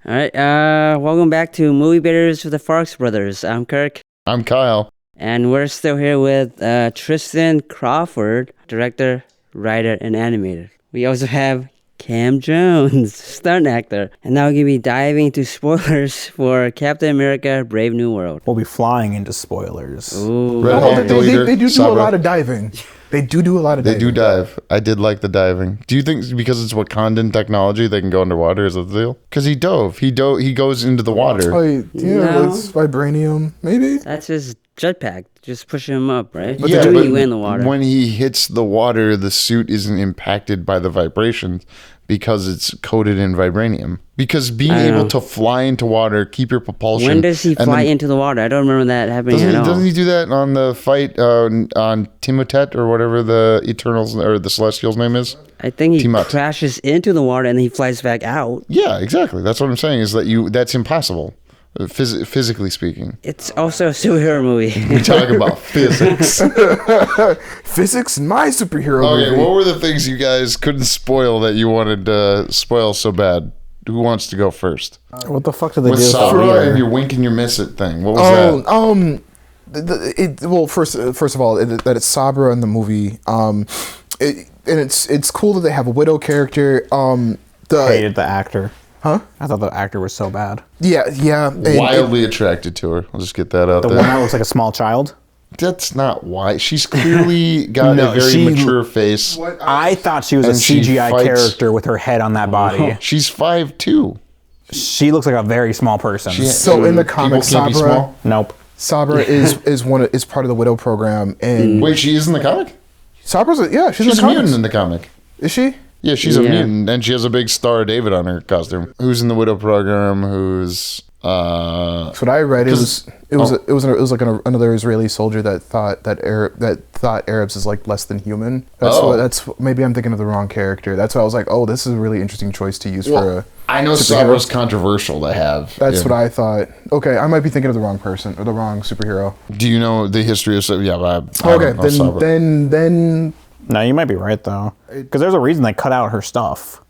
All right, welcome back to Movie Beaters with the Farx brothers. I'm Kirk. I'm Kyle. And we're still here with Tristan Crawford, director, writer, and animator. We also have Kam Jones, stunt actor. And now we're going to be diving into spoilers for Captain America Brave New World. We'll be flying into spoilers. Ooh. They do a lot of diving. They do a lot of diving. They do dive. I did like the diving. Do you think because it's Wakandan technology they can go underwater? Is that the deal? Because he dove. He goes into the water. No. It's vibranium, maybe? That's his jetpack. Just pushing him up, right? But he went in the water. When he hits the water, the suit isn't impacted by the vibrations because it's coated in vibranium. Because being able to fly into water, keep your propulsion. When does he fly into the water? I don't remember that happening at all. Doesn't he do that on the fight on Timotet or whatever the Eternals or the Celestials' name is? I think he crashes into the water and then he flies back out. Yeah, exactly. That's what I'm saying. Is that that's impossible. Physically speaking, it's also a superhero movie. We talk about physics. Physics in my superhero movie. Okay, what were the things you guys couldn't spoil that you wanted to spoil so bad? Who wants to go first? What the fuck did they do with with Sabra and your wink and your miss it thing? What was that? First of all, that it's Sabra in the movie. It's cool that they have a widow character. Hated the actor. Huh? I thought the actor was so bad. Yeah. Wildly attracted to her. I'll just get that out there. The one that looks like a small child? That's not why. She's clearly got a very mature face. I thought she was a CGI character with her head on that body. She's 5'2". She looks like a very small person. So in the comics, Sabra, nope. Sabra is part of the widow program. And wait, she is in the comic? Sabra's she's a mutant in the comic. Is she? Yeah, she's a mutant, and she has a big Star of David on her costume. Who's in the Widow program? Who's That's what I read. It was like another Israeli soldier that thought Arabs is like less than human. That's maybe I'm thinking of the wrong character. That's why I was like, oh, this is a really interesting choice to use for a. I know Sabra's controversial to have. That's what I thought. Okay, I might be thinking of the wrong person or the wrong superhero. Do you know the history of Sabra? Yeah, then. No, you might be right though, because there's a reason they cut out her stuff.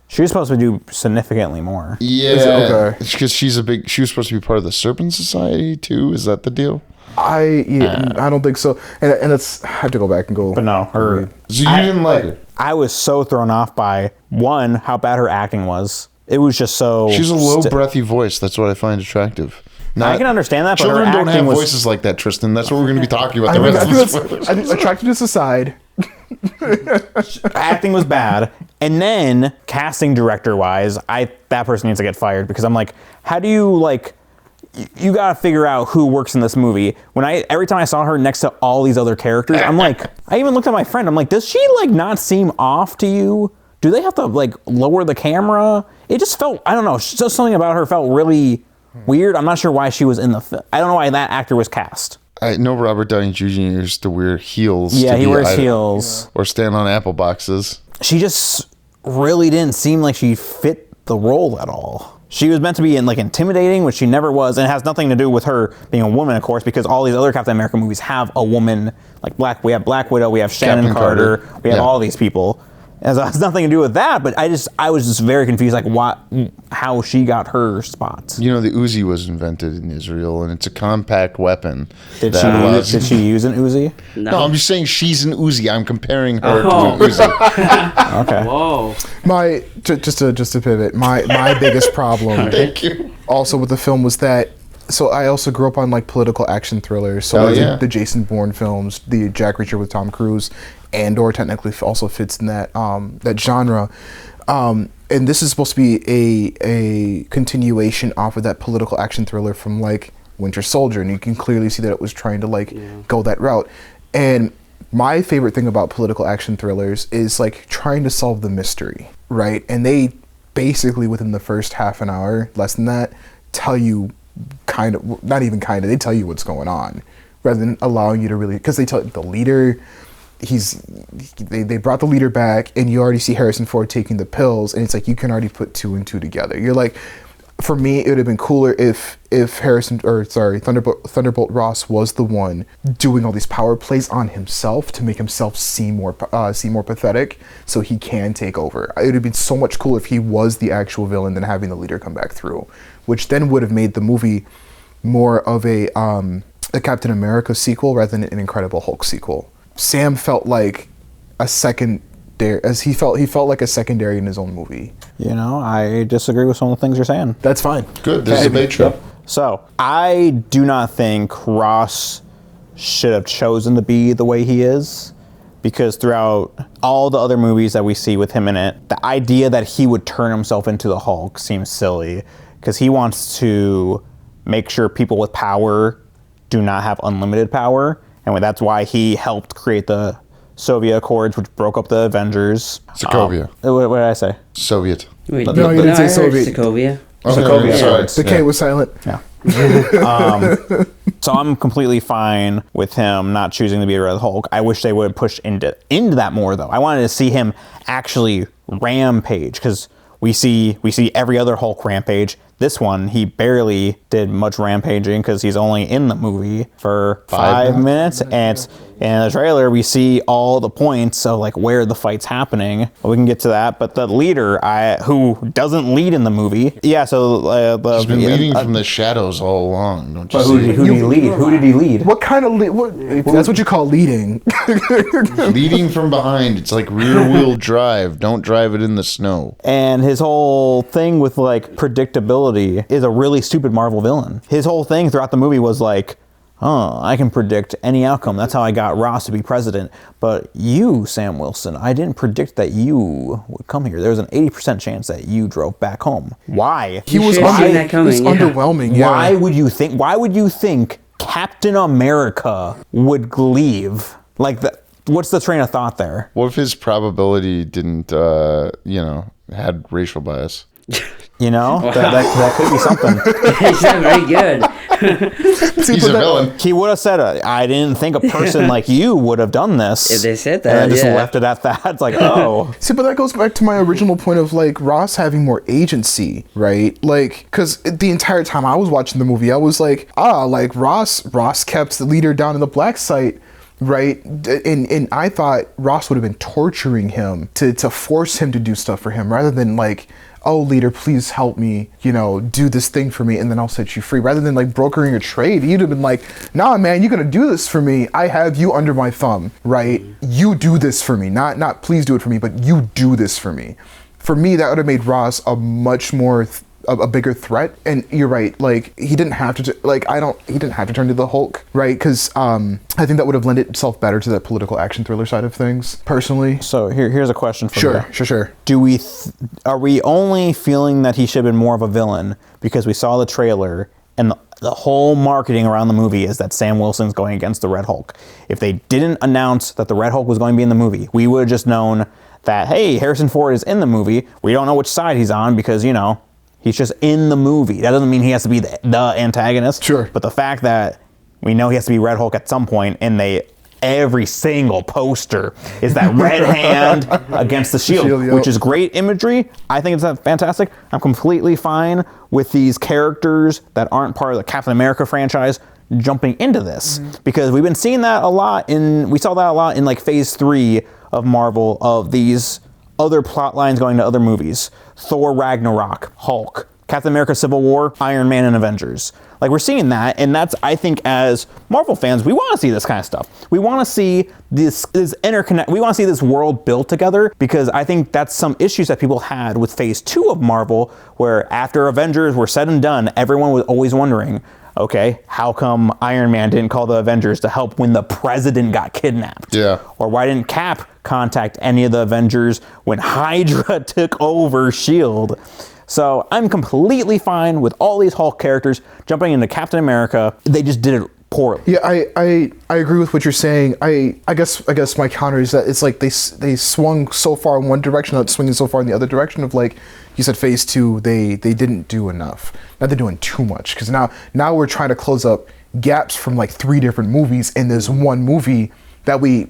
She was supposed to do significantly more. Yeah, because she was supposed to be part of the Serpent Society too. Is that the deal? I don't think so. And it's I have to go back and go. But no, her. So you didn't like her? I was so thrown off by one, how bad her acting was. It was just so. She's a low, breathy voice. That's what I find attractive. I can understand that. But children her don't have was, voices like that, Tristan. That's what we're going to be talking about the rest of the spoilers. Attractiveness aside. Acting was bad, and then casting director wise, that person needs to get fired, because I'm like, how do you you gotta figure out who works in this movie. Every time I saw her next to all these other characters, I'm like, I even looked at my friend, I'm like, does she not seem off to you? Do they have to lower the camera? It just felt, I don't know, just something about her felt really weird. I'm not sure why she was in the film. I don't know why that actor was cast. I know Robert Downey Jr. used to wear heels. Yeah, he wears heels. Or stand on apple boxes. She just really didn't seem like she fit the role at all. She was meant to be intimidating, which she never was, and it has nothing to do with her being a woman, of course, because all these other Captain America movies have a woman. We have Black Widow, we have Shannon Carter, we have all these people. It has nothing to do with that, but I was just very confused, how she got her spots. You know, the Uzi was invented in Israel, and it's a compact weapon. Did she use an Uzi? No, I'm just saying she's an Uzi. I'm comparing her to an Uzi. Okay. Whoa. Just to pivot, my biggest problem. Thank you. Also with the film was that. So I also grew up on political action thrillers. So the Jason Bourne films, the Jack Reacher with Tom Cruise. Andor technically also fits in that genre, and this is supposed to be a continuation off of that political action thriller from Winter Soldier, and you can clearly see that it was trying to go that route. And my favorite thing about political action thrillers is trying to solve the mystery, right? And they basically within the first half an hour, less than that, tell you they tell you what's going on, rather than allowing you to really, because they tell the leader. They brought the leader back, and you already see Harrison Ford taking the pills, and it's you can already put two and two together. You're like, for me, it would have been cooler if Thunderbolt Ross was the one doing all these power plays on himself to make himself seem more pathetic, so he can take over. It would have been so much cooler if he was the actual villain than having the leader come back through, which then would have made the movie more of a Captain America sequel rather than an Incredible Hulk sequel. Sam felt like a secondary like a secondary in his own movie. You know, I disagree with some of the things you're saying. That's fine. Good. This is a bait show. So, I do not think Ross should have chosen to be the way he is, because throughout all the other movies that we see with him in it, the idea that he would turn himself into the Hulk seems silly, because he wants to make sure people with power do not have unlimited power, and that's why he helped create the Soviet Accords, which broke up the Avengers. Sokovia. What did I say? Soviet. Wait, No, you didn't say Soviet. Sokovia. Okay, sorry. The K was silent. Yeah. So I'm completely fine with him not choosing to be a Red Hulk. I wish they would push into that more, though. I wanted to see him actually rampage, because we see every other Hulk rampage. This one, he barely did much rampaging because he's only in the movie for 5 minutes. And in the trailer, we see all the points of like where the fight's happening. We can get to that. But the leader, who doesn't lead in the movie, so he's been leading from the shadows all along. Don't you see? Who did he lead? Who did he lead? What kind of that's what you call leading? Leading from behind. It's like rear wheel drive. Don't drive it in the snow. And his whole thing with like predictability is a really stupid Marvel villain. His whole thing throughout the movie was like, I can predict any outcome. That's how I got Ross to be president. But you, Sam Wilson, I didn't predict that you would come here. There was an 80% chance that you drove back home. Why? He was underwhelming. Yeah. Why would you think Captain America would leave? Like, what's the train of thought there? What if his probability didn't, had racial bias? You know, wow. that could be something. He's not very good. He's a villain. He would have said, I didn't think a person like you would have done this. If they said that, and just left it at that. It's like, oh. See, but that goes back to my original point of like Ross having more agency, right? Like, because the entire time I was watching the movie, I was like, like Ross kept the leader down in the black site. Right, and I thought Ross would have been torturing him to force him to do stuff for him, rather than like, oh, leader, please help me, do this thing for me, and then I'll set you free. Rather than like brokering a trade, he'd have been like, nah, man, you're gonna do this for me. I have you under my thumb, right? You do this for me, not please do it for me, but you do this for me. For me, that would have made Ross a much more a bigger threat. And you're right, like he didn't have to he didn't have to turn to the Hulk, right? Because I think that would have lent itself better to that political action thriller side of things, personally. So here's a question for you. Sure. Are we only feeling that he should have been more of a villain because we saw the trailer and the whole marketing around the movie is that Sam Wilson's going against the Red Hulk? If they didn't announce that the Red Hulk was going to be in the movie, we would have just known that, hey, Harrison Ford is in the movie. We don't know which side he's on because, he's just in the movie. That doesn't mean he has to be the antagonist. Sure. But the fact that we know he has to be Red Hulk at some point, and every single poster is that red hand against the shield, which is great imagery. I think it's fantastic. I'm completely fine with these characters that aren't part of the Captain America franchise jumping into this, because we've been seeing that a lot we saw that a lot in like phase 3 of Marvel, of these other plot lines going to other movies. Thor Ragnarok, Hulk, Captain America Civil War, Iron Man, and Avengers. Like, we're seeing that, and that's, I think, as Marvel fans, we want to see this kind of stuff. We want to see this interconnect. We want to see this world built together, because I think that's some issues that people had with phase 2 of Marvel, where after Avengers were said and done, everyone was always wondering, okay, how come Iron Man didn't call the Avengers to help when the president got kidnapped? Yeah. Or why didn't Cap contact any of the Avengers when Hydra took over S.H.I.E.L.D.? So I'm completely fine with all these Hulk characters jumping into Captain America. They just did it poorly. Yeah, I agree with what you're saying. I guess my counter is that it's like they swung so far in one direction, not swinging so far in the other direction of, like you said, phase 2, they didn't do enough. Now they're doing too much, because now we're trying to close up gaps from like 3 different movies in this one movie that we,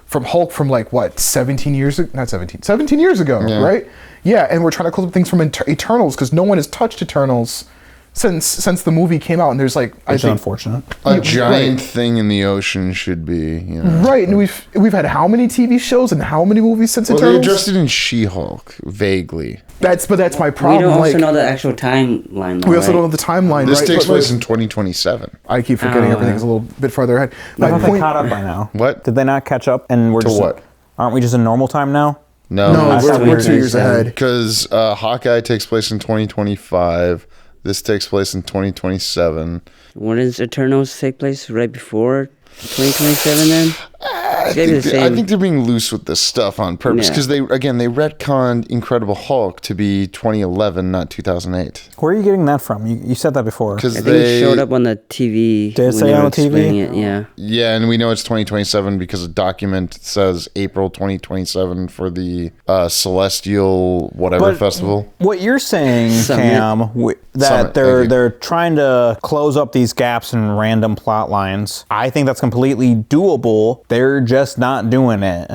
from Hulk from like what, 17 years ago, not 17 years ago, right? Yeah, and we're trying to close up things from Eternals because no one has touched Eternals since the movie came out, and there's like, I think unfortunate. A giant thing in the ocean should be, right. And we've had how many TV shows and how many movies since Eternals? Eternals? They addressed it in She-Hulk vaguely. That's my problem. We don't also know the actual timeline. We also don't know the timeline. This right? takes place in 2027. I keep forgetting everything's a little bit farther ahead. I thought they caught up by now. What? Did they not catch up? And we're to what? Aren't we just in normal time now? No, we're 2 years ahead. Because Hawkeye takes place in 2025. This takes place in 2027. When does Eternals take place? Right before 2027 then? I think they're being loose with this stuff on purpose because they retconned Incredible Hulk to be 2011, not 2008. Where are you getting that from? You said that before. Because I think it showed up on the TV. Did it say on the TV? It, yeah. Yeah, and we know it's 2027 because a document says April 2027 for the Celestial whatever festival. What you're saying, Summit. Cam, that they're trying to close up these gaps in random plot lines. I think that's completely doable. They're just not doing it.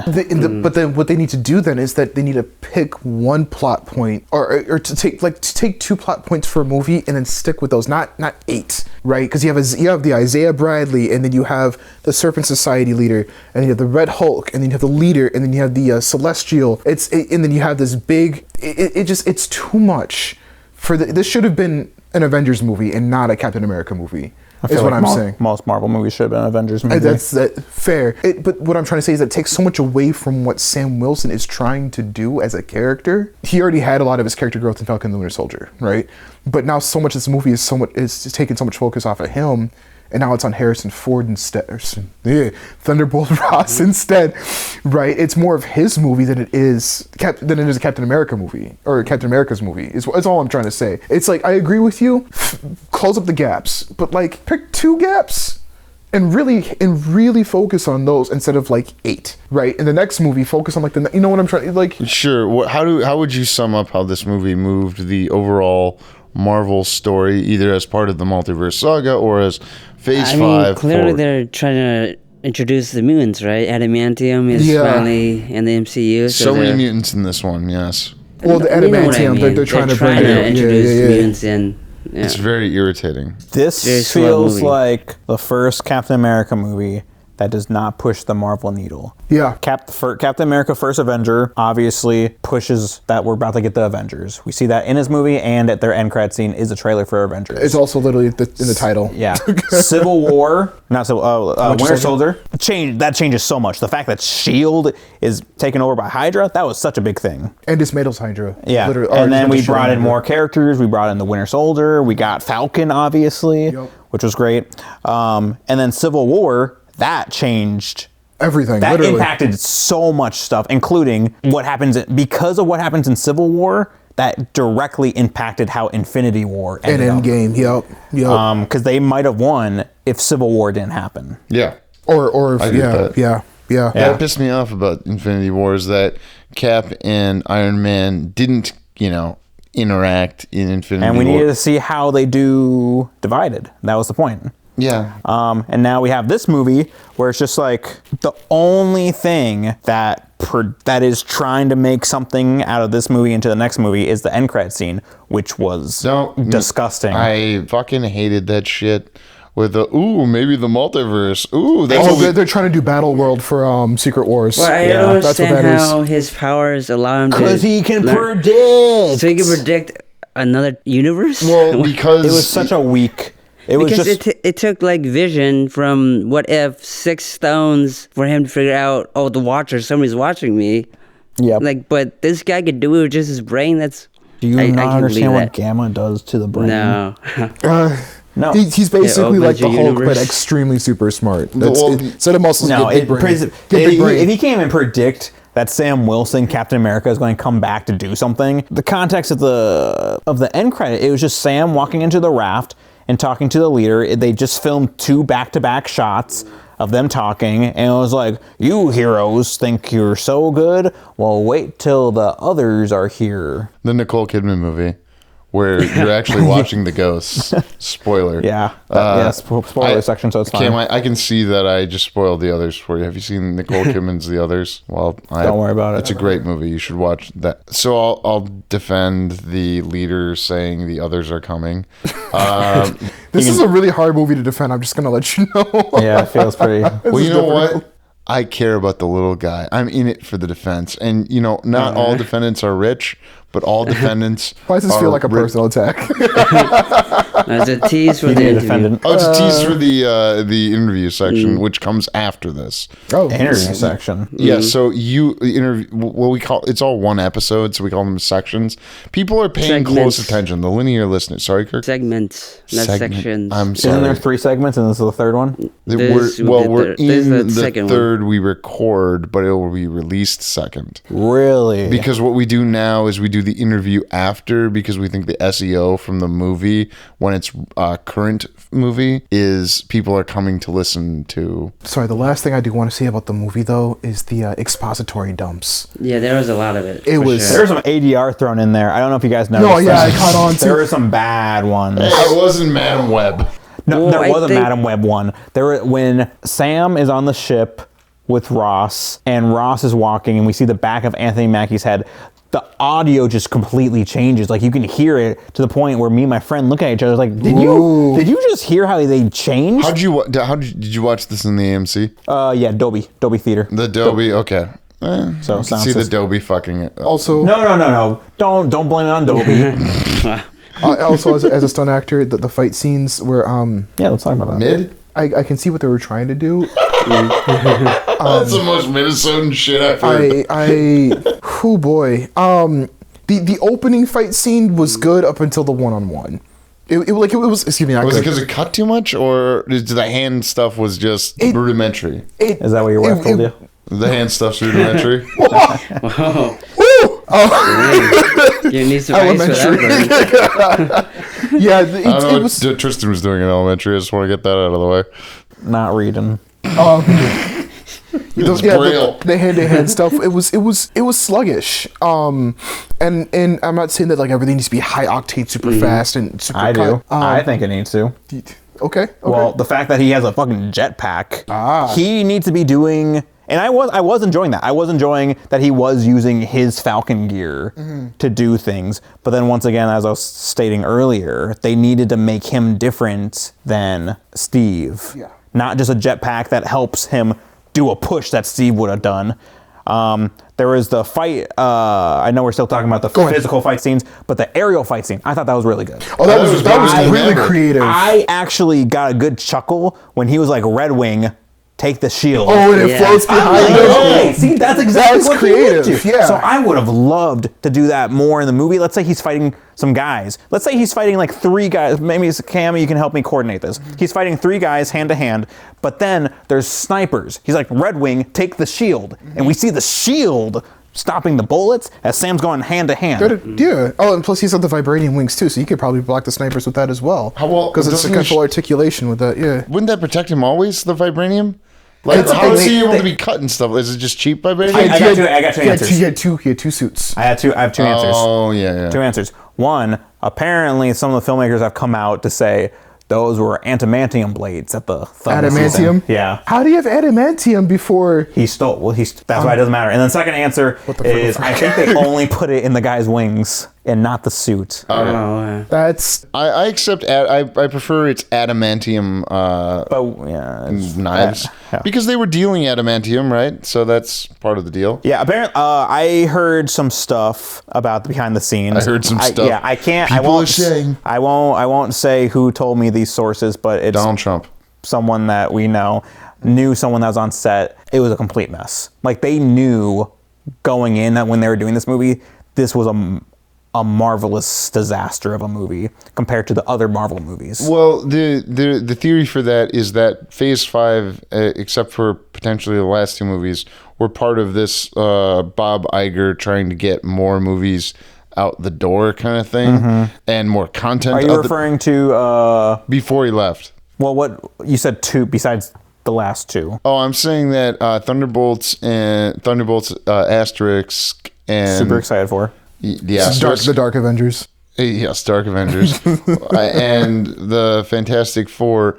But then what they need to do then is that they need to pick one plot point or to take 2 plot points for a movie and then stick with those, not 8, right? Because you have the Isaiah Bradley, and then you have the Serpent Society leader, and then you have the Red Hulk, and then you have the leader, and then you have the Celestial. And then you have this big. It's too much for this should have been an Avengers movie and not a Captain America movie. Is what I'm saying. Most Marvel movies should have been Avengers movies. That's fair. But what I'm trying to say is that it takes so much away from what Sam Wilson is trying to do as a character. He already had a lot of his character growth in Falcon and the Winter Soldier, right? But now so much of this movie is taking so much focus off of him, and now it's on Harrison Ford instead, Thunderbolt Ross instead, right? It's more of his movie than it is a Captain America movie or Captain America's movie. Is all I'm trying to say. It's like I agree with you, close up the gaps, but like pick 2 gaps and really focus on those instead of like 8, right? In the next movie, focus on like you know what I'm trying like. Sure. How would you sum up how this movie moved the overall Marvel story, either as part of the multiverse saga or as Phase 5? Clearly forward? they're trying to introduce the mutants, right? Adamantium is finally in the MCU. So many mutants in this one, yes. Well, the adamantium, they're trying to bring it. Introduce mutants in. Yeah. It's very irritating. This feels like the first Captain America movie that does not push the Marvel needle. Yeah. Captain America First Avenger obviously pushes that we're about to get the Avengers. We see that in his movie, and at their end credit scene is a trailer for Avengers. It's also literally in the title. Yeah. Civil War, Winter Soldier. That changes so much. The fact that S.H.I.E.L.D. is taken over by Hydra, that was such a big thing. And dismantles Hydra. Yeah. And then we brought in more characters. We brought in the Winter Soldier. We got Falcon, obviously, which was great. And then Civil War, that changed everything. That literally impacted so much stuff, including because of what happens in Civil War. That directly impacted how Infinity War ended and Endgame. Yep. Because they might have won if Civil War didn't happen. Yeah. Or if, yeah. That pissed me off about Infinity War is that Cap and Iron Man didn't, interact in Infinity War. And we needed to see how they do Divided. That was the point. Yeah. And now we have this movie where it's just like the only thing that is trying to make something out of this movie into the next movie is the end credit scene, which was disgusting. I fucking hated that shit. With maybe the multiverse. They're trying to do Battle World for Secret Wars. Well, I don't understand how his powers allow him to. Because he can predict. So he can predict another universe? Well, because it was such a weak. It took like vision from what if 6 stones for him to figure out, the Watcher, somebody's watching me. Yeah. But this guy could do it with just his brain. Do you not understand what gamma does to the brain? No. No. He's basically like the Hulk, but extremely super smart. Set of muscles. If he can't even predict that Sam Wilson, Captain America, is going to come back to do something, the context of the end credit, it was just Sam walking into the raft and talking to the leader. They just filmed 2 back-to-back shots of them talking, and it was like, you heroes think you're so good? Well, wait till the others are here. The Nicole Kidman movie, where you're actually watching the ghosts. Spoiler. Yeah. Spoiler section, so it's fine. Cam, I can see that I just spoiled the others for you. Have you seen Nicole Kidman's The Others? Well, don't worry about it. It's a great movie. You should watch that. So I'll defend the leader saying the others are coming. This is a really hard movie to defend. I'm just going to let you know. Yeah, it feels pretty... Well, you know what? I care about the little guy. I'm in it for the defense. And, not all defendants are rich, but all defendants Why does this feel like a personal attack? It's a tease for the interview. Oh, it's a tease for the interview section, which comes after this. Oh, interview section. Yeah, so you interview. Well, we call it's all one episode, so we call them sections. People are paying close attention. The linear listeners. Sorry, Kirk. Segments, not sections. I'm sorry. Isn't there 3 segments, and this is the third one? We're in the third. We record, but it will be released second. Really? Because what we do now is we do the interview after, because we think the SEO from the movie, when it's current movie, is people are coming to listen to. Sorry, the last thing I do want to say about the movie, though, is the expository dumps. Yeah, there was a lot of it. There was some ADR thrown in there. I don't know if you guys noticed. No, yeah, I caught on to. There were some bad ones. It wasn't Madam Web. No, there was a Madam Web one. When Sam is on the ship with Ross, and Ross is walking, and we see the back of Anthony Mackie's head, the audio just completely changes. Like, you can hear it to the point where me and my friend look at each other like, did you just hear how they changed? Did you watch this in the AMC? Yeah, Dolby Theater. The Dolby, okay. So See the Dolby fucking it. Also, no. Don't blame it on Dolby. Also, as a stunt actor, the fight scenes where Yeah, let's talk about that. Mid? I can see what they were trying to do. That's the most Minnesotan shit I've heard. Oh boy. The opening fight scene was good up until the one-on-one. It was. Excuse me. Was it because it cut too much, or the hand stuff was just rudimentary? Is that what your wife told you? The hand stuff's rudimentary. You need some ice for that. Yeah, I don't know what Tristan was doing in elementary. I just want to get that out of the way. Not reading. The hand-to-hand stuff. It was sluggish. And I'm not saying that like everything needs to be high octane, super fast and super. I do. I think it needs to. Okay. Well, the fact that he has a fucking jetpack, he needs to be doing. And I was enjoying that. I was enjoying that he was using his Falcon gear to do things. But then once again, as I was stating earlier, they needed to make him different than Steve. Yeah. Not just a jetpack that helps him do a push that Steve would have done. There was the fight. I know we're still talking about the physical fight scenes, but the aerial fight scene, I thought that was really good. Oh, that was really creative. I actually got a good chuckle when he was like, Red Wing, take the shield. Oh, and it floats behind him. See, that's exactly what creative. He would do. Yeah. So I would have loved to do that more in the movie. Let's say he's fighting some guys. Let's say he's fighting like 3 guys. Maybe it's Cam, you can help me coordinate this. He's fighting 3 guys hand to hand, but then there's snipers. He's like, Red Wing, take the shield. And we see the shield stopping the bullets as Sam's going hand to hand. Yeah. Oh, and plus he's got the vibranium wings too, so you could probably block the snipers with that as well. How well? Because it's a control articulation with that. Yeah. Wouldn't that protect him always? The vibranium. Like, how is he able to be cut and stuff? Is it just cheap vibranium? I got two answers. He had two suits. I have two answers. Oh, yeah. 2 answers. One, apparently some of the filmmakers have come out to say those were adamantium blades at the Thunder Adamantium? season. Yeah. How do you have adamantium before? He stole. Well, that's why it doesn't matter. And then second answer is I think they only put it in the guy's wings and not the suit. That's. I accept. I prefer it's adamantium. But yeah, knives because they were dealing adamantium, right? So that's part of the deal. Yeah. Apparently, I heard some stuff about the behind the scenes. I heard some stuff. Yeah, I can't. People are saying. I won't say who told me these sources, but it's Donald Trump. Someone that we know knew someone that was on set. It was a complete mess. Like they knew going in that when they were doing this movie, this was a marvelous disaster of a movie compared to the other Marvel movies. Well, the theory for that is that Phase 5, except for potentially the last 2 movies, were part of this Bob Iger trying to get more movies out the door kind of thing and more content. Are you referring to before he left? Well, what you said 2 besides the last 2. Oh, I'm saying that Thunderbolts Asterisk and super excited for. The Dark Avengers. Yes, Dark Avengers. And the Fantastic Four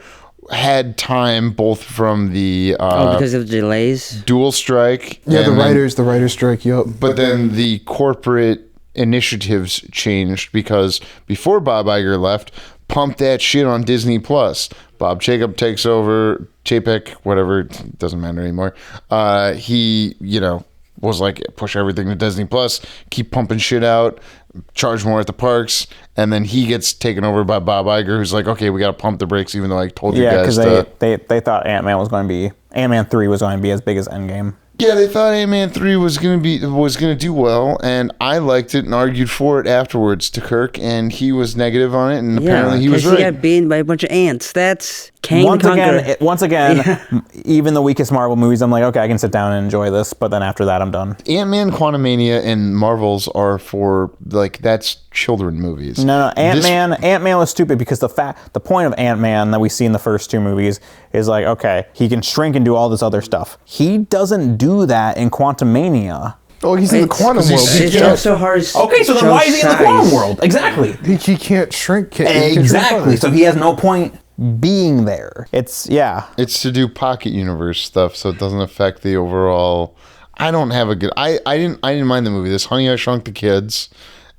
had time both from the because of delays. dual strike. Yeah, the and then- writers strike. Yep. But then the corporate initiatives changed because before Bob Iger left, pump that shit on Disney Plus. Bob Chapek takes over. Chapek, whatever, it doesn't matter anymore. He, was like, push everything to Disney Plus, keep pumping shit out, charge more at the parks, and then he gets taken over by Bob Iger, who's like, okay, we got to pump the brakes, even though I told you guys. Yeah, because they thought Ant-Man 3 was going to be as big as Endgame. Yeah, they thought Ant-Man 3 was gonna do well, and I liked it and argued for it afterwards to Kirk, and he was negative on it, and apparently he was right. He got beaten by a bunch of ants. That's Kang Once again, even the weakest Marvel movies, I'm like, okay, I can sit down and enjoy this, but then after that, I'm done. Ant-Man, Quantumania, and Marvels are for, that's children movies. No, Ant-Man was stupid because the point of Ant-Man that we see in the first two movies is like, okay, he can shrink and do all this other stuff. He doesn't do that in Quantumania. Oh, he's in the quantum world. It's so hard. Okay, so then why is he in the quantum world? Exactly. He can't shrink. Exactly. So he has no point being there. It's to do pocket universe stuff, so it doesn't affect the overall. I don't have a good. I didn't mind the movie. This Honey, I Shrunk the Kids,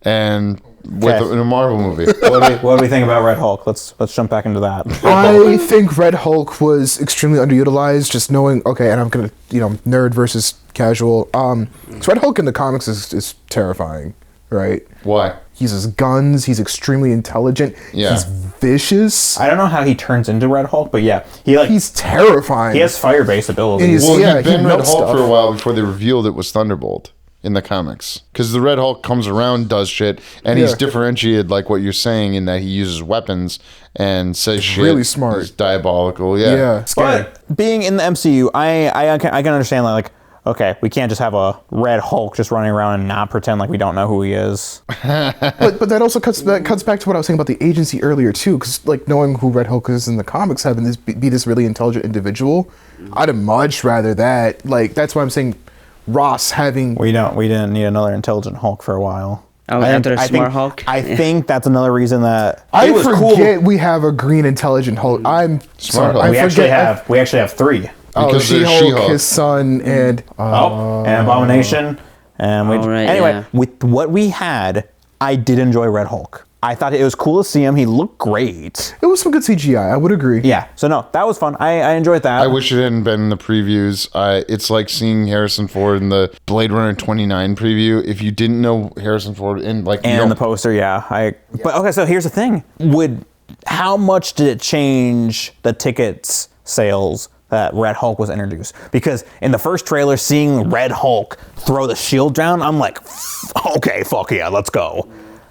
and in a Marvel movie. What do we think about Red Hulk? Let's jump back into that. I think Red Hulk was extremely underutilized. Just knowing, okay, and I'm gonna nerd versus casual. So Red Hulk in the comics is terrifying, right? Why? He has guns. He's extremely intelligent. Yeah. He's vicious. I don't know how he turns into Red Hulk, but yeah, he's terrifying. He has fire-based abilities. Well, he'd been Red Hulk for a while before they revealed it was Thunderbolt in the comics. Because the Red Hulk comes around, does shit, and he's differentiated, like what you're saying, in that he uses weapons and says shit. Really smart. He's diabolical, yeah. Yeah, scary. But being in the MCU, I can understand like, okay, we can't just have a Red Hulk just running around and not pretend like we don't know who he is. but that also cuts back to what I was saying about the agency earlier too, because knowing who Red Hulk is in the comics, having this be this really intelligent individual, I'd have much rather that. That's why I'm saying Ross having. We didn't need another intelligent Hulk for a while. Oh, after a smart Hulk? I think that's another reason that I forget we have a green intelligent Hulk. I'm Smart sorry. Hulk. We actually have three. She-Hulk, his son, and and Abomination, and with what we had, I did enjoy Red Hulk. I thought it was cool to see him. He looked great. It was some good CGI. I would agree. Yeah. So no, that was fun. I enjoyed that. I wish it hadn't been in the previews. It's like seeing Harrison Ford in the Blade Runner 29 preview. If you didn't know Harrison Ford in the poster, But okay, so here's the thing: how much did it change the tickets sales that Red Hulk was introduced? Because in the first trailer, seeing Red Hulk throw the shield down, I'm like, okay, fuck yeah, let's go.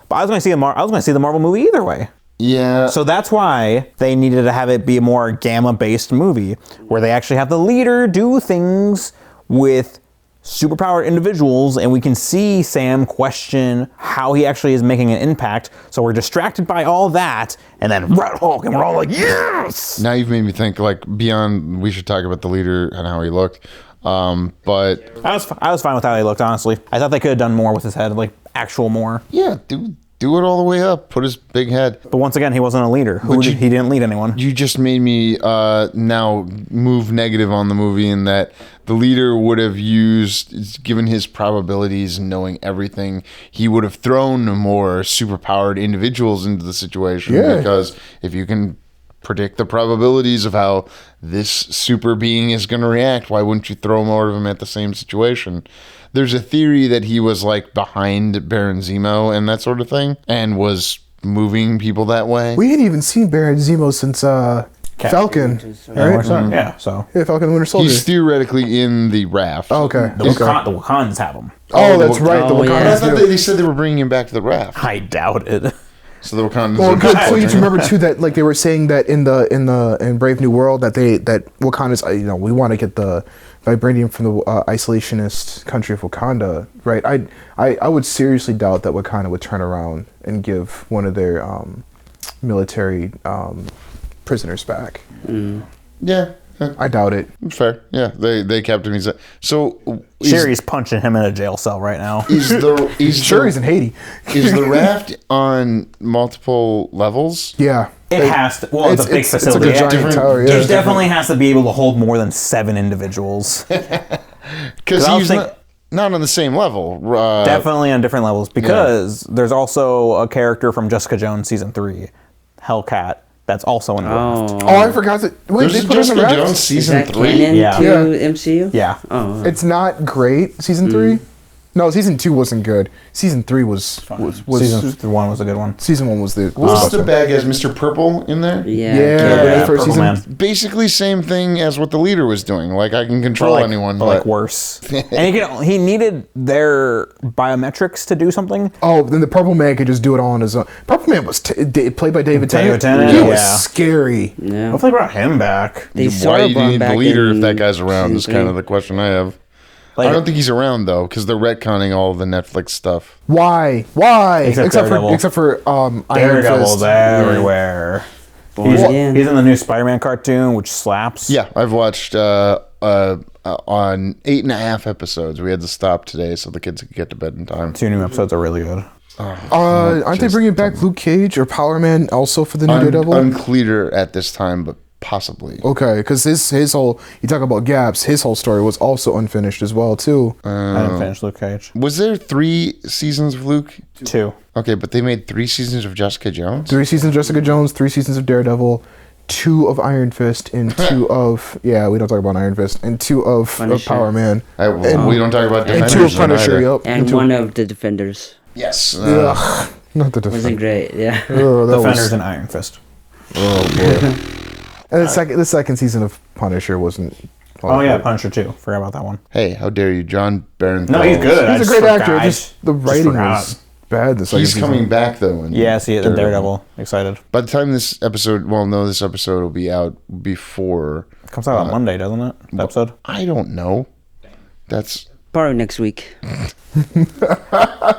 But I was going to see the Marvel movie either way. Yeah. So that's why they needed to have it be a more gamma-based movie, where they actually have the leader do things with superpowered individuals, and we can see Sam question how he actually is making an impact. So we're distracted by all that, and then Red Hulk, and we're all like, yes! Now you've made me think, beyond, we should talk about the leader and how he looked. But I was fine with how he looked, honestly. I thought they could have done more with his head, actual more. Yeah, do it all the way up. Put his big head. But once again, he wasn't a leader. He didn't lead anyone. You just made me now move negative on the movie in that the leader would have given his probabilities and knowing everything, he would have thrown more superpowered individuals into the situation. Yeah. Because if you can predict the probabilities of how this super being is going to react, why wouldn't you throw more of them at the same situation? There's a theory that he was behind Baron Zemo and that sort of thing, and was moving people that way. We hadn't even seen Baron Zemo since Falcon, right? Yeah, Falcon and Winter Soldier. He's theoretically in the raft. Oh, okay. The Wakandans have him. Oh, that's right. The Wakandans. I thought they said they were bringing him back to the raft. I doubt it. So the Wakandans. Well, good point to remember too that they were saying that in Brave New World that Wakandans, we want to get the vibranium from the isolationist country of Wakanda, right? I would seriously doubt that Wakanda would turn around and give one of their military prisoners back. Yeah, I doubt it. Fair. Yeah, they kept him. So Sherry's punching him in a jail cell right now. he's He's in Haiti. Is the raft on multiple levels? Yeah. It has to. Well, it's a big facility. It's a giant tower. Yeah. It definitely has to be able to hold more than 7 individuals. Because he's not on the same level. Definitely on different levels. Because there's also a character from Jessica Jones season 3, Hellcat, that's also in the raft. Oh, I forgot that. Wait, There's they put Jessica it in the Jones raft? season Is that 3. canon Yeah. to Yeah. MCU? Yeah. Oh. It's not great. Season 3. No, season 2 wasn't good. Season 3 was Season 1 was a good one. season 1 was the. What's the bad guys? Mr. Purple in there? Yeah. Yeah, Purple first season. Man. Basically, same thing as what the leader was doing. Like I can control anyone, but like worse. And he needed their biometrics to do something. Oh, then the Purple Man could just do it all on his own. Purple Man was played by David Tennant. Tennant, He yeah. was scary. Yeah. Hopefully brought him back. They Why sort do of you brought need the back leader if in that guy's around? Is season kind of three. the question I have. Like, I don't think he's around though, because they're retconning all of the Netflix stuff. Why? Except Daredevil. Except for Iron Daredevil's Fist. everywhere. Born again. He's in the new Spider-Man cartoon, which slaps. Yeah, I've watched on 8.5 episodes. We had to stop today so the kids could get to bed in time. 2 new episodes are really good. Aren't they bringing back Luke Cage or Power Man also for the new Daredevil? Unclear at this time, but possibly. Okay, because his whole, you talk about gaps, his whole story was also unfinished as well too. I didn't finish Luke Cage. Was there 3 seasons of Luke? 2. Okay, but they made 3 seasons of Jessica Jones? 3 seasons of Jessica Jones, 3 seasons of Daredevil, 2 of Iron Fist, and 2 of we don't talk about Iron Fist, and 2 of Punisher. Power Man, We don't talk about and Defenders. 2 of then Punisher. either. Yep, And two- one of the Defenders. Yes. Ugh, not the Wasn't Defenders. great, yeah. Oh, that Defenders was, and Iron Fist. oh boy. And the second season of Punisher wasn't. Oh yeah, Punisher 2. Forgot about that one. Hey, how dare you, John Barenthal? No, he's good. I He's a just great forgot. actor. I Just the writing forgot. was bad. The second He's season. coming back though. in Yeah, see it in Daredevil. Excited. By the time this episode, this episode will be out before. It comes out on Monday, doesn't it? The episode. I don't know. That's Probably next week.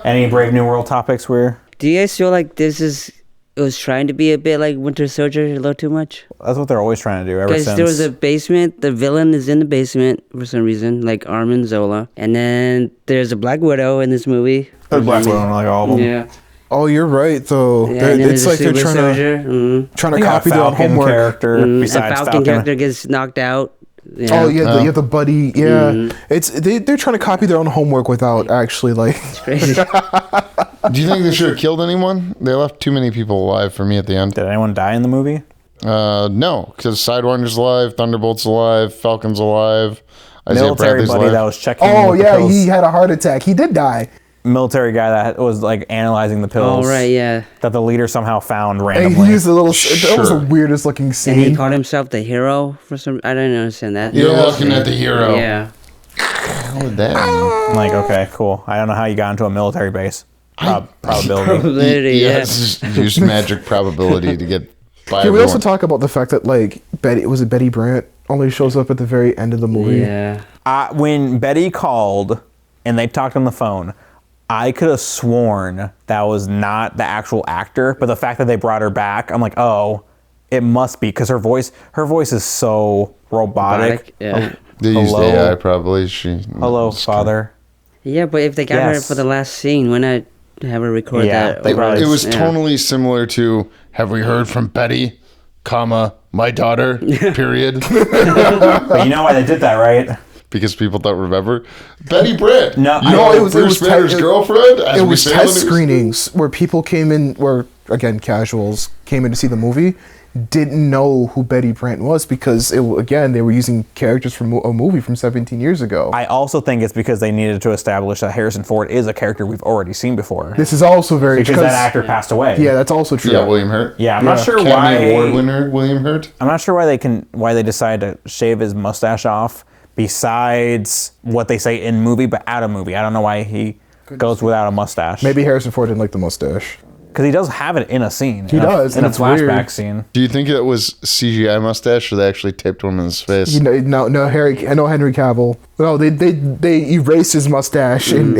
Any Brave New World topics? Do you guys feel like it was trying to be a bit like Winter Soldier a little too much? That's what they're always trying to do ever Because since. there was a basement, the villain is in the basement for some reason, like Armin Zola. And then there's a Black Widow in this movie. There's Black Widow in like all of them. Yeah. Oh, you're right though. Yeah, and then It's there's like a they're Super Soldier. trying to They got a copy their own Falcon homework. character A besides Falcon character gets knocked out. Yeah. Oh yeah, you have the buddy. Yeah, they're trying to copy their own homework without actually like. Crazy. Do you think they should have killed anyone? They left too many people alive for me at the end. Did anyone die in the movie? No, because Sidewinder's alive, Thunderbolt's alive, Falcon's alive, Isaiah Military Bradley's buddy alive. that was checking. Oh with the yeah, pills. he had a heart attack. He did die. Military guy that was like analyzing the pills. Oh, right, yeah. That the leader somehow found And randomly. he used a little. That was the Sure. weirdest looking And he scene. called himself the hero for some. I don't understand that. You're looking at the hero. Yeah. How would that mean? I'm like, okay, cool. I don't know how you got into a military base. Probability. Probability, yeah. It's just use magic probability to get by. Can we also everyone. talk about the fact that like Betty Brant only shows up at the very end of the movie? Yeah. When Betty called and they talked on the phone, I could have sworn that was not the actual actor, but the fact that they brought her back, I'm like, oh, it must be because her voice is so robotic. Yeah. They used Hello? AI probably. Hello, father. Yeah, but if they got her Yes. for the last scene, why not have her record Yeah, that? they over- probably- It was yeah. tonally similar to "Have we heard from Betty, comma my daughter?" Period. But you know why they did that, right? Because people don't remember Betty Britt. No, you I- know, No, it was Bruce te- Banner's girlfriend. As It we was say on the test news. screenings where people came in, where again casuals came in to see the movie, didn't know who Betty Brant was because they were using characters from a movie from 17 years ago. I also think it's because they needed to establish that Harrison Ford is a character we've already seen before. This is also very Because that actor passed away. Yeah, that's also true. Yeah, William Hurt. Yeah, I'm not sure Academy Award why. winner William Hurt. I'm not sure why they decided to shave his mustache off. Besides what they say in movie, but out of movie, I don't know why he goes without a mustache. Maybe Harrison Ford didn't like the mustache. Because he does have it in a scene. He does, in and a it's flashback weird. scene. Do you think it was CGI mustache or they actually taped one in his face? You know, no Henry Cavill. No, they erased his mustache and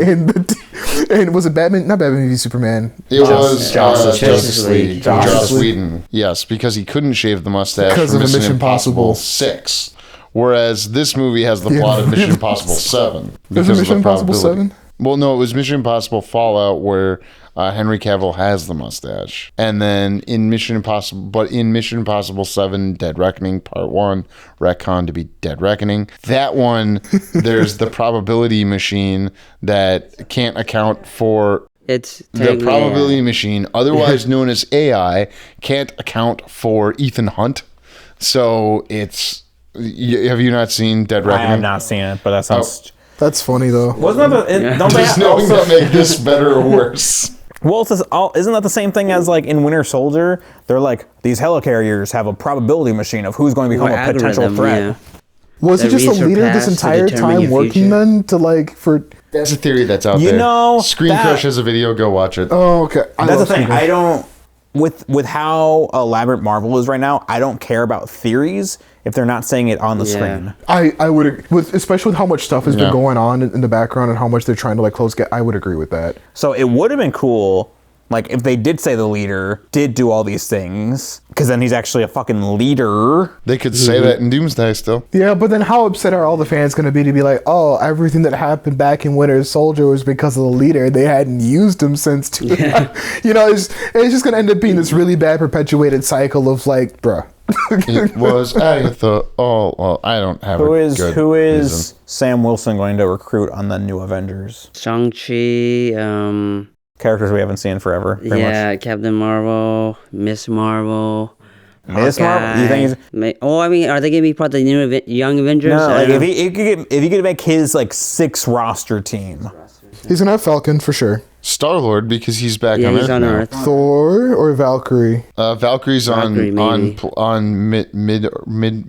was it Batman? Not Batman v Superman. It was Justice League. Joss Whedon. Yes, because he couldn't shave the mustache Because for of Mission Mission Impossible Impossible. 6, Whereas this movie has the plot of Mission Impossible 7. Was it Mission Impossible 7? Well, no, it was Mission Impossible Fallout where Henry Cavill has the mustache. And then in Mission Impossible 7, Dead Reckoning Part 1, retcon to be Dead Reckoning. That one, there's the probability machine that can't account for It's the probability machine, otherwise known as AI, can't account for Ethan Hunt. So it's... Have you not seen Dead Reckoning? I have not seen it, but that sounds... That's funny though. Wasn't that the... Don't Does they knowing also... that make this better or worse? Well, isn't that the same thing as like in Winter Soldier? They're like, these helicarriers have a probability machine of who's going to become a potential threat. Yeah. Was he just a leader this entire time working then to like for... That's a theory that's out You there. know, Screen Crush has a video. Go watch it. Oh, okay. That's the thing. I don't... With how elaborate Marvel is right now, I don't care about theories if they're not saying it on the screen. I would, especially with how much stuff has been going on in the background and how much they're trying to like close get. I would agree with that. So it would have been cool, like if they did say the leader did do all these things, because then he's actually a fucking leader. They could say that in Doomsday still. Yeah, but then how upset are all the fans going to be like, oh, everything that happened back in Winter Soldier was because of the leader. They hadn't used him since. You know, it's just going to end up being this really bad perpetuated cycle of like, bruh. It was Agatha. Oh, well, I don't have Who a is good reason. Sam Wilson going to recruit on the new Avengers? Shang-Chi, Characters we haven't seen in forever. Pretty much. Captain Marvel, Miss Marvel. Miss Marvel? You think he's... I mean, are they going to be part of the new Young Avengers? No, like if he could make his like 6 roster team. He's going to have Falcon for sure. Star-Lord, because he's back Yeah, on he's Earth on now. Earth. Thor or Valkyrie? Valkyrie's Valkyrie, on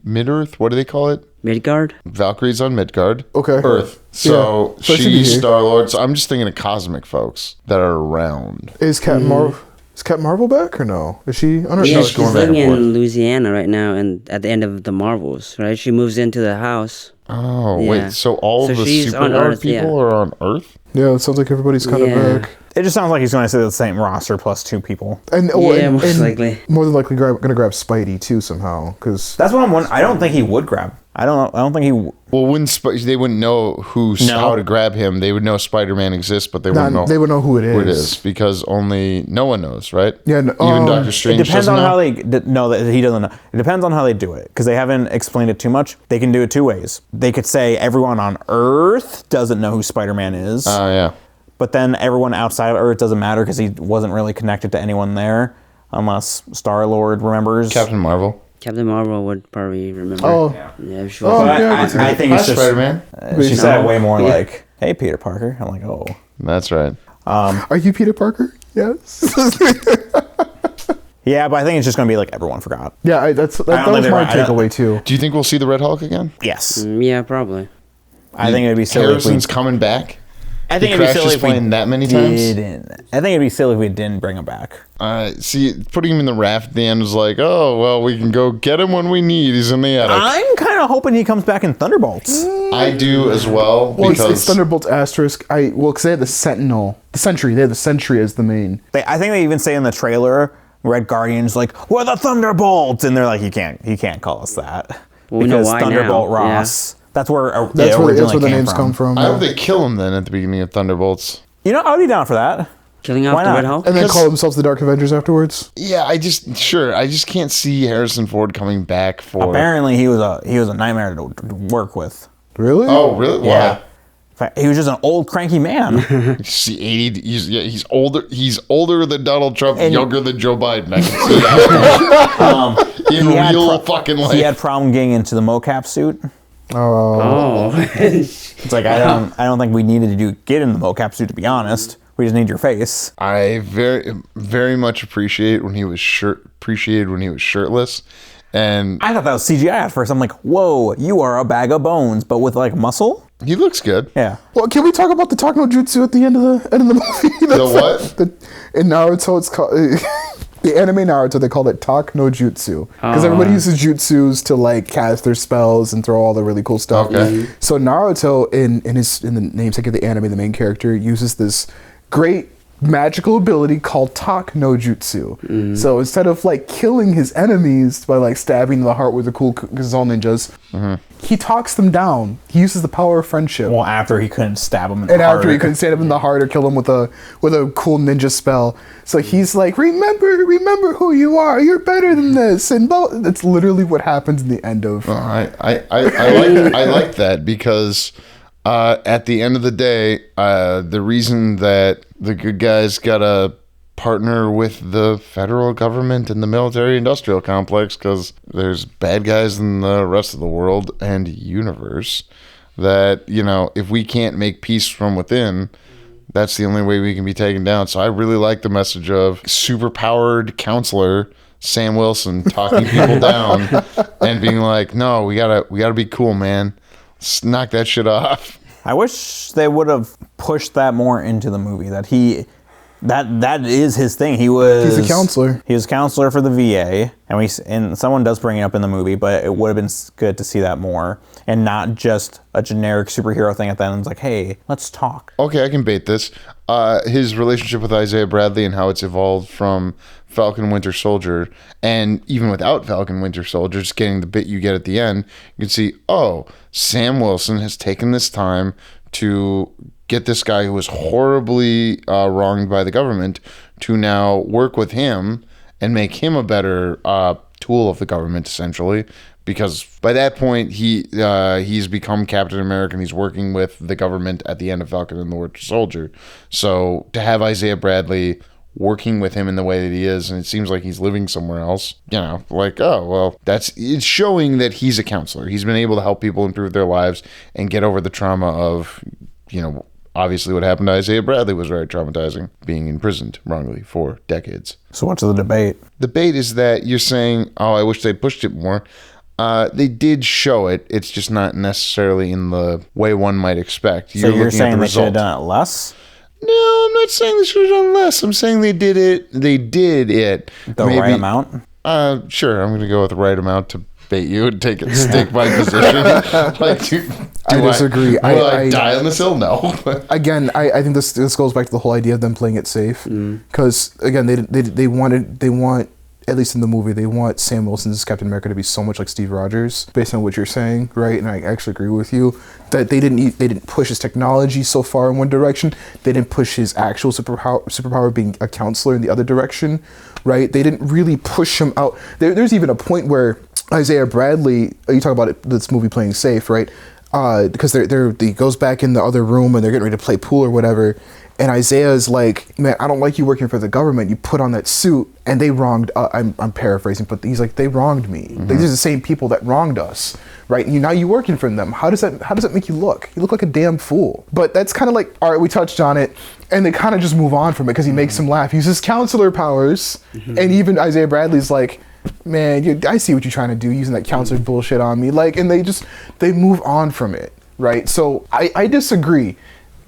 mid-Earth. What do they call it? Midgard? Valkyrie's on Midgard. Okay. Earth. So So she should be she's here. Star-Lord. So I'm just thinking of cosmic folks that are around. Is Captain Marvel back or no? Is she on her? Yeah, no, she's going back and living forth. in Louisiana right now, and at the end of the Marvels, right? She moves into the house. Oh, Yeah. wait. So all So of the she's on superpowered Earth, people yeah. are on Earth? Yeah, it sounds like everybody's kind of Yeah. back. It just sounds like he's going to say the same roster plus 2 people. And Most likely. more than likely going to grab Spidey too somehow because That's what I'm wondering. I don't think he would grab. I don't think he... Well, they wouldn't know how to grab him. They would know Spider-Man exists, but they wouldn't know. they would know who it is. Who it is because only no one knows, right? Yeah, Even Doctor It Strange depends doesn't on know. how they... No, that he doesn't know. It depends on how they do it, because they haven't explained it too much. They can do it 2 ways. They could say everyone on Earth doesn't know who Spider-Man is. Yeah. But then everyone outside of Earth doesn't matter because he wasn't really connected to anyone there, unless Star-Lord remembers. Captain Marvel. Captain Marvel would probably remember. Oh, Yeah, she Oh, was. yeah, I think it's just... Spider-Man. She said it way more like, hey, Peter Parker. I'm like, oh. That's right. are you Peter Parker? Yes. Yeah, but I think it's just going to be like everyone forgot. Yeah, that was my takeaway too. Do you think we'll see the Red Hulk again? Yes. Yeah, probably. I think it'd be silly if we... Harrison's coming back. I think He it'd be crashed silly his if we plane that many times? didn't. I think it'd be silly if we didn't bring him back. See, putting him in the raft at the end was like, oh, well, we can go get him when we need. He's in the attic. I'm kind of hoping he comes back in Thunderbolts. I do as well, Well, because it's Thunderbolts asterisk. Because they had the Sentinel, the Sentry. They had the Sentry as the main. I think they even say in the trailer, Red Guardian's like, we're the Thunderbolts, and they're like, he can't call us that. Well, we know because why Thunderbolt now. Ross. That's where That's where the originally names come from. I hope they kill him then at the beginning of Thunderbolts. You know, I would be down for that. Killing Why off the not? Red Hulk? And then call themselves the Dark Avengers afterwards. Yeah, I just can't see Harrison Ford coming back for... Apparently, he was a nightmare to work with. Really? Oh, really? Yeah. Why? In fact, he was just an old cranky man. See, 80. He's older. He's older than Donald Trump, younger than Joe Biden. I can see that. In real fucking life. He had problem getting into the mocap suit. Oh. It's like I don't think we needed to get in the mocap suit, to be honest. We just need your face. I very, very much appreciate when he was shirtless, and I thought that was CGI at first. I'm like, whoa, you are a bag of bones, but with like muscle. he looks good. Yeah. Well, can we talk about the Talk No Jutsu at the end of the movie? The what? In Naruto, it's called the anime Naruto. They called it Talk No Jutsu because everybody uses jutsus to like cast their spells and throw all the really cool stuff. Okay. So Naruto, in the namesake of the anime, the main character uses this great magical ability called Tak no Jutsu. So instead of like killing his enemies by like stabbing in the heart with the cool, because it's all ninjas, he talks them down. He uses the power of friendship. Well, after he couldn't stab him in the heart. And after he couldn't stab him in the heart or kill him with a cool ninja spell. So he's like, remember who you are. You're better than this. And that's literally what happens in the end of. I like that because at the end of the day, the reason that the good guys gotta partner with the federal government and the military-industrial complex, because there's bad guys in the rest of the world and universe, that, you know, if we can't make peace from within, that's the only way we can be taken down. So I really like the message of super-powered counselor Sam Wilson talking people down and being like, no, we gotta be cool, man. Let's knock that shit off. I wish they would have pushed that more into the movie. That is his thing. He's a counselor. He was a counselor for the VA, and someone does bring it up in the movie, but it would have been good to see that more, and not just a generic superhero thing at the end. It's like, hey, let's talk. Okay, I can bait this. His relationship with Isaiah Bradley and how it's evolved from Falcon Winter Soldier, and even without Falcon Winter Soldier, just getting the bit you get at the end, you can see, oh, Sam Wilson has taken this time to get this guy who was horribly wronged by the government to now work with him and make him a better tool of the government, essentially. Because by that point, he's become Captain America and he's working with the government at the end of Falcon and the Winter Soldier. So to have Isaiah Bradley working with him in the way that he is, and it seems like he's living somewhere else, you know, like, oh, well, it's showing that he's a counselor. He's been able to help people improve their lives and get over the trauma of, you know, obviously what happened to Isaiah Bradley was very traumatizing, being imprisoned wrongly for decades. So what's the debate? The debate is that you're saying, oh, I wish they'd pushed it more. They did show it. It's just not necessarily in the way one might expect. So you're saying they should have done it less? No, I'm not saying they should have done less. I'm saying they did it. The right amount? Sure, I'm going to go with the right amount to bait you and stick my position. I disagree. I die on this hill? No. Again, I think this goes back to the whole idea of them playing it safe. Because again, they want, at least in the movie, they want Sam Wilson's Captain America to be so much like Steve Rogers, based on what you're saying, right? And I actually agree with you that they didn't push his technology so far in one direction. They didn't push his actual superpower being a counselor in the other direction, right? They didn't really push him out. There's even a point where Isaiah Bradley, you talk about this movie playing safe, right? Because he goes back in the other room and they're getting ready to play pool or whatever. And Isaiah's like, man, I don't like you working for the government. You put on that suit, and they wronged. I'm paraphrasing, but he's like, they wronged me. Like, these are the same people that wronged us, right? And now you're working for them. How does that make you look? You look like a damn fool. But that's kind of like, all right, we touched on it, and they kind of just move on from it because he makes him laugh. He uses counselor powers, and even Isaiah Bradley's like, man, I see what you're trying to do, using that counselor bullshit on me. Like, and they move on from it, right? So I disagree.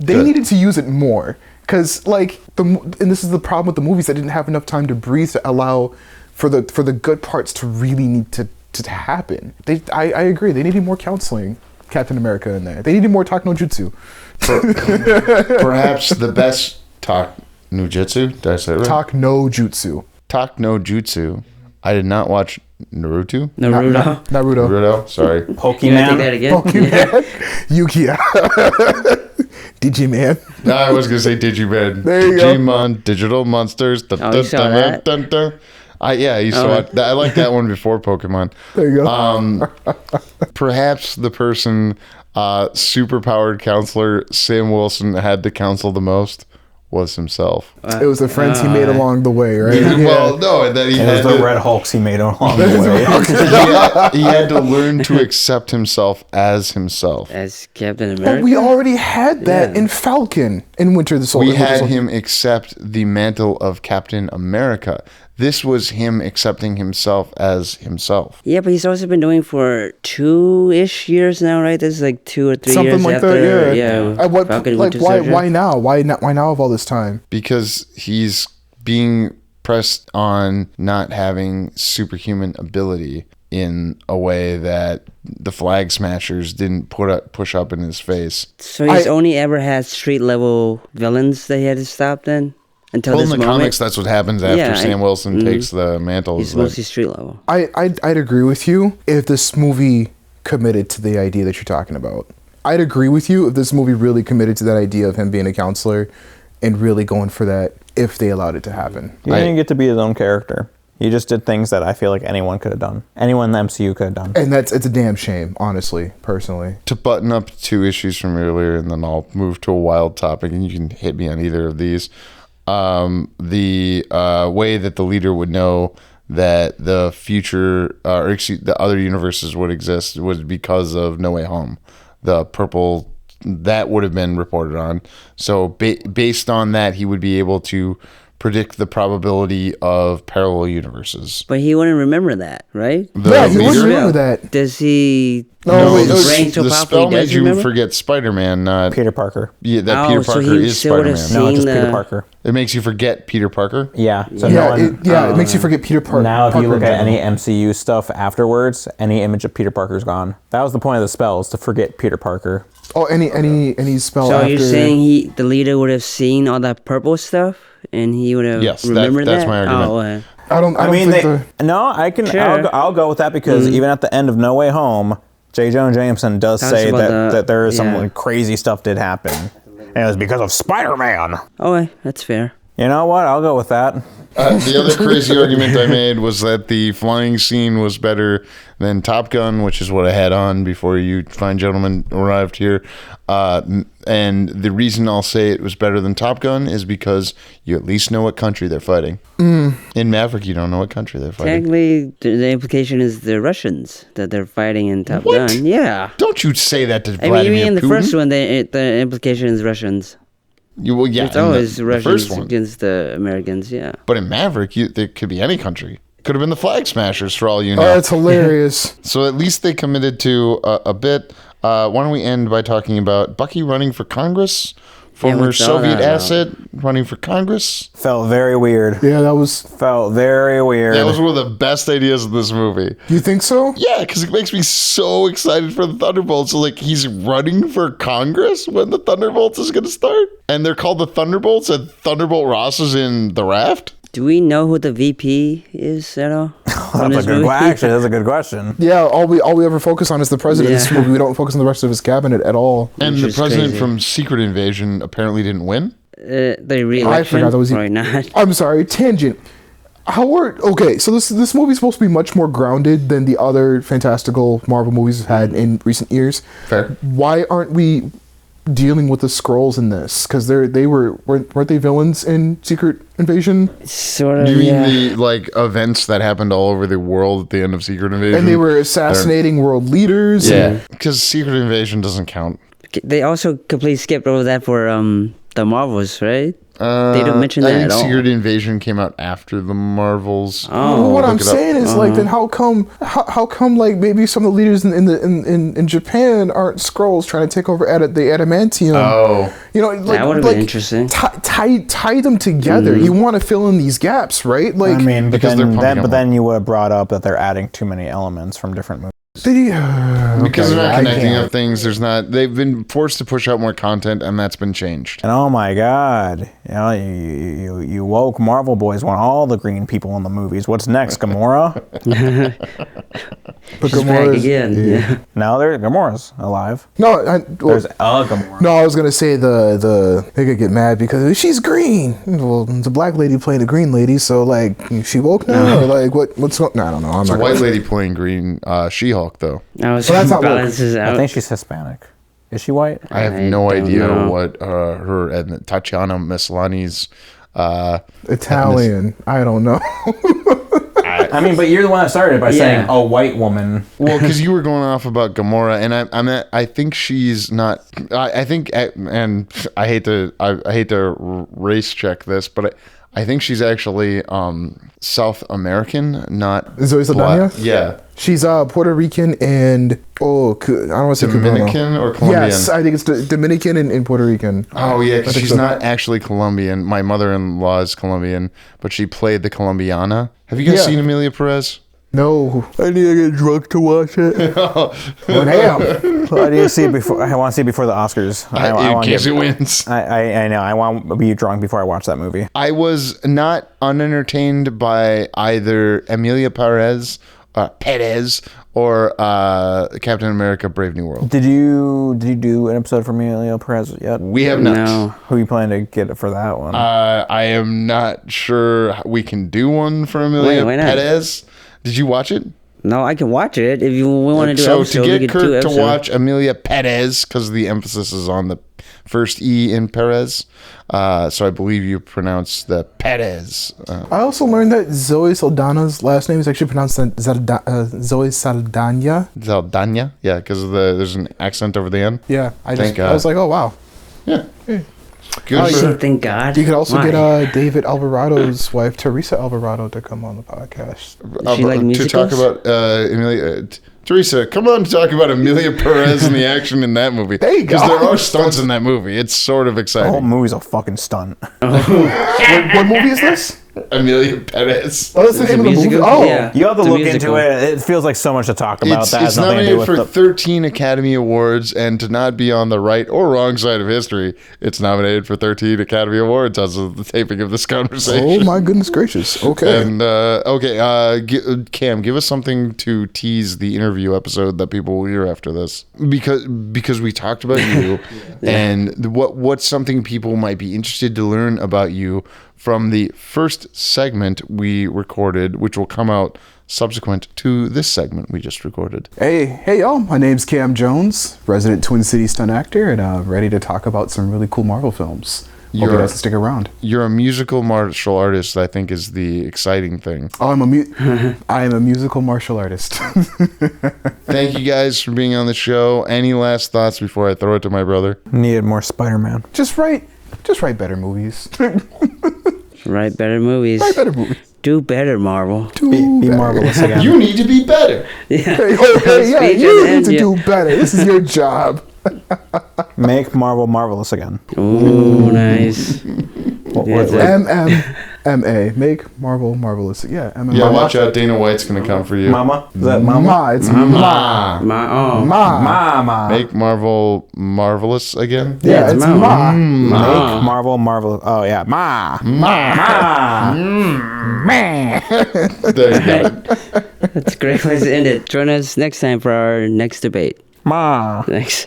They needed to use it more because, like, and this is the problem with the movies that didn't have enough time to breathe to allow for the good parts to really need to happen. I agree. They needed more counseling, Captain America, in there. They needed more Tak no Jutsu. Perhaps the best Tak no Jutsu. Did I say it right? Tak no Jutsu. Tak no Jutsu. I did not watch Naruto. Naruto. Sorry. Pokemon. Take that again. Pokemon. Yu-Gi-Oh. Digiman. No, I was gonna say Digiman. There you Digimon, go. Digital Monsters. You saw that? I used to watch that. I like that one before Pokemon. There you go. Perhaps the person, superpowered counselor Sam Wilson had to counsel the most was himself. It was the friends he made along the way, right? Well, no, and then he had the Red Hulks he made along the way. he had to learn to accept himself as himself. As Captain America. But we already had that in Falcon in Winter the Soldier. We had him accept the mantle of Captain America. This was him accepting himself as himself. Yeah, but he's also been doing for 2-ish years now, right? This is like 2 or 3 something years like after. that. Yeah. Why now? Why now of all this time? Because he's being pressed on not having superhuman ability in a way that the Flag Smashers didn't push up in his face. So he's only ever had street level villains that he had to stop then? until Well, this in the moment. comics, that's what happens after Yeah, Sam Wilson takes the mantle. He's is that- mostly street level. I'd agree with you if this movie committed to the idea that you're talking about. I'd agree with you if this movie really committed to that idea of him being a counselor and really going for that if they allowed it to happen. He didn't get to be his own character. He just did things that I feel like anyone could have done. Anyone in the MCU could have done. And it's a damn shame, honestly, personally. To button up 2 issues from earlier, and then I'll move to a wild topic, and you can hit me on either of these. The way that the leader would know that the future, or excuse, the other universes would exist was because of No Way Home. The purple, that would have been reported on. So based on that, he would be able to predict the probability of parallel universes. But he wouldn't remember that, right? Yeah, he wouldn't remember that. Does he? No, wait, his brain so the powerful spell he made does you remember? forget Spider-Man, not Peter Parker. Yeah, that Oh, Peter so Parker he is still would have Spider-Man. No, just Seen Peter the- Parker. It makes you forget Peter Parker. Yeah. So Yeah, no one, it makes you forget Peter Parker. now if you look Parker at in any general. MCU stuff afterwards, any image of Peter Parker's gone. That was the point of the spell, is to forget Peter Parker. Oh, any spell So after. you're saying the leader would have seen all that purple stuff and he would have Yes, remembered that's that? my argument. Oh, I don't I mean, think no, I can. Sure. I'll go with that because even at the end of No Way Home, J. Jonah Jameson does Talks say about that there is some yeah. like, crazy stuff did happen, and it was because of Spider-Man. okay, that's fair. You know what? I'll go with that. The other crazy argument I made was that the flying scene was better than Top Gun, which is what I had on before you fine gentlemen arrived here. And the reason I'll say it was better than Top Gun is because you at least know what country they're fighting. In Maverick, you don't know what country they're fighting. Technically, the implication is the Russians that they're fighting in Top What? Gun. Yeah. Don't you say that to I Vladimir mean, in the Putin. first one, the implication is Russians. Well, yeah, It's in always the Russians first one. against the Americans, yeah. But in Maverick, there could be any country. Could have been the Flag Smashers for all you know. Oh, that's hilarious. So at least they committed to a bit. Why don't we end by talking about Bucky running for Congress? Former what's all Soviet that about? asset running for Congress. Felt very weird. Yeah, that was. Felt very weird. That was one of the best ideas of this movie. You think so? Yeah, because it makes me so excited for the Thunderbolts. Like, he's running for Congress when the Thunderbolts is going to start. And they're called the Thunderbolts, and Thunderbolt Ross is in the raft. Do we know who the VP is at all? That's a good Actually, that's a good question. Yeah, all we ever focus on is the president in this Yeah. movie. We don't focus on the rest of his cabinet at all. And Which the is president crazy. from Secret Invasion apparently didn't win. The re-election? forgot that was Probably not. I'm sorry, tangent. Okay, so this movie's supposed to be much more grounded than the other fantastical Marvel movies we've had in recent years. Fair. Why aren't we dealing with the Skrulls in this? Because weren't they villains in Secret Invasion? Sort of, Do you mean yeah. the like events that happened all over the world at the end of Secret Invasion? And they were assassinating world leaders. Yeah, because Secret Invasion doesn't count. They also completely skipped over that for the Marvels, right? They don't mention that I think at all. Secret Invasion came out after the Marvels. Oh. Well, what I'm Look it up. saying is like, then how come like maybe some of the leaders in Japan aren't Skrulls trying to take over the adamantium? Oh. You know, like, That would've been interesting. Tie them together. You want to fill in these gaps, right? Like, I mean, but Because they're pumping up then you would have brought up that they're adding too many elements from different movies. Because they're not I connecting can't. up things. They've been forced to push out more content, and that's been changed. And oh my God, you know, you woke Marvel boys want all the green people in the movies. What's next, Gamora? But She's back again. Yeah. No, Gamora's alive. No, There's a Gamora. no, I was gonna say they could get mad because she's green. Well, it's a black lady playing a green lady, so like she woke now or like what's going? No, I don't know. I'm It's a not white gonna- lady playing green She-Hulk, though. I was Well, that's not balances I out. think she's Hispanic. Is she white? I have I no don't idea know. what her and Tatiana Maslany's. Italian. I don't know. I mean, but you're the one that started by Yeah. saying a white woman. Well, because you were going off about Gamora, and I think she's not. I think, and I hate to race check this, but I think she's actually South American, not Zoe Saldana? black. Yeah, She's Puerto Rican and I don't want to say Cubano. Dominican or Colombian. Yes, I think it's Dominican and Puerto Rican. Oh yeah, 'cause I think she's so. not actually Colombian. My mother-in-law is Colombian, but she played the Colombiana. Have you guys Yeah. seen Emilia Perez? No. I need to get drunk to watch it. Well, damn. I need to see it before. I want to see it before the Oscars. I in want case it wins. I know. I want to be drunk before I watch that movie. I was not unentertained by either Emilia Perez or Captain America: Brave New World. Did you do an episode for Emilio Perez yet? We have not. No. Who are you planning to get for that one? I am not sure we can do one for Emilia Why not? Perez. Did you watch it? No, I can watch it. If you want to do So episodes, to we get could do Kirk to episodes. watch Emilia Perez, because the emphasis is on the first E in Perez, so I believe you pronounce the Perez. I also learned that Zoe Saldana's last name is actually pronounced Zoe Saldana. Zaldana, yeah, because there's an accent over the end. Yeah, I Thank God. was like, oh wow. Yeah, good Oh, for you her. said thank God. You could also Why? get David Alvarado's wife, Teresa Alvarado, to come on the podcast. She like to musicals? talk about Emilia. Teresa, come on to talk about Emilia Perez and the action in that movie. There you go. Because there are stunts in that movie. It's sort of the whole exciting. movie's a fucking stunt. What movie is this? Emilia Perez. Oh, that's the Is it name of the movie. musical? Oh, Yeah. You have to It's a look musical. into it. It feels like so much to talk about. That has It's nothing to do nominated with for 13 Academy Awards, and to not be on the right or wrong side of history, it's nominated for 13 Academy Awards as of the taping of this conversation. oh my goodness gracious. Okay. And Cam, give us something to tease the interview episode that people will hear after this, because we talked about you, and what's something people might be interested to learn about you from the first segment we recorded, which will come out subsequent to this segment we just recorded. Hey y'all, my name's Kam Jones, resident Twin Cities stunt actor, and ready to talk about some really cool Marvel films. Hope you guys stick around. You're a musical martial artist, I think, is the exciting thing. Oh, I am a musical martial artist. Thank you guys for being on the show. Any last thoughts before I throw it to my brother? Needed more Spider-Man. Just write better movies. Write better movies. Write better movies. Do better, Marvel. Be marvelous again. You need to be better. Hey, yeah, Speech you at the need end, to yeah. do better. This is your job. Make Marvel marvelous again. Ooh, nice. What- MMA. Make Marvel marvelous. Yeah, MMA. Yeah, watch out. Dana White's going to come for you. Mama? Is that Mama? Ma, it's Ma. Mama. Make Marvel marvelous again. Yeah, it's it's Ma. Ma. Make Marvel marvelous. Oh, yeah. Ma. There you go. That's a great place to end it. Join us next time for our next debate. Ma. Thanks.